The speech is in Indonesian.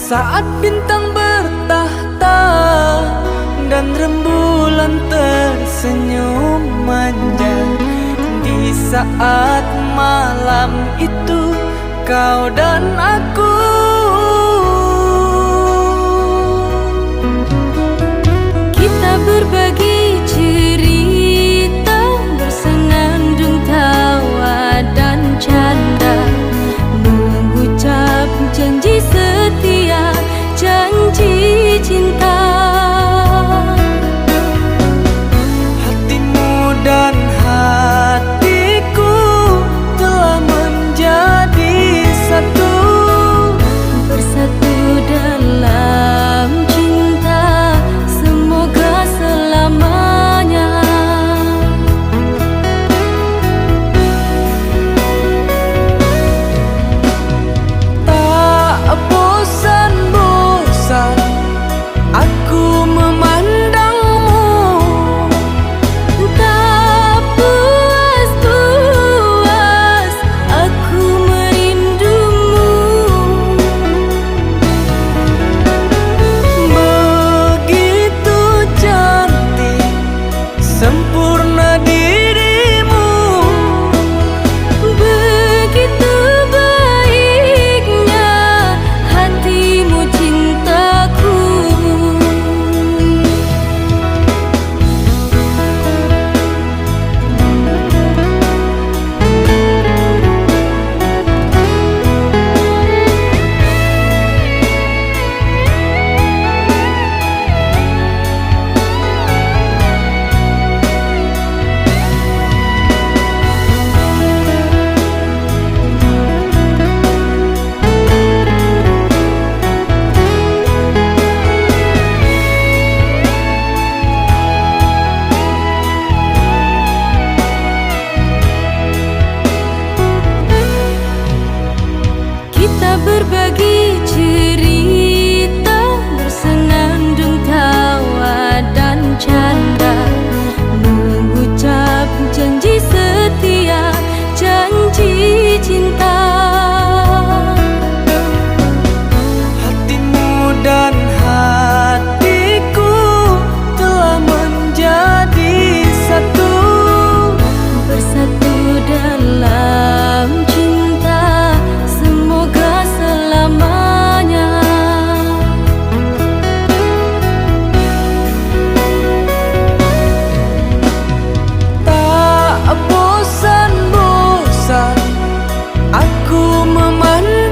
Saat bintang bertahta dan rembulan tersenyum manja, di saat malam itu kau dan aku kita berbagi cerita, bersenandung tawa dan canda, mengucap janji setia, janji cinta. Hatimu dan hatiku telah menjadi satu, bersatu dalam cinta, semoga selamanya. Tak bosan-bosan aku memandangmu, Tak puas-puas aku merindumu. begitu cantik sempurna dirimu, Begitu baiknya hatimu cintaku. Kita berbagi cerita, bersenandung tawa dan canda, mengucap janji setia, janji cinta. hatimu dan hatiku telah menjadi satu, Bersatu dalam cinta, semoga selamanya. tak bosan-bosan aku memandangmu.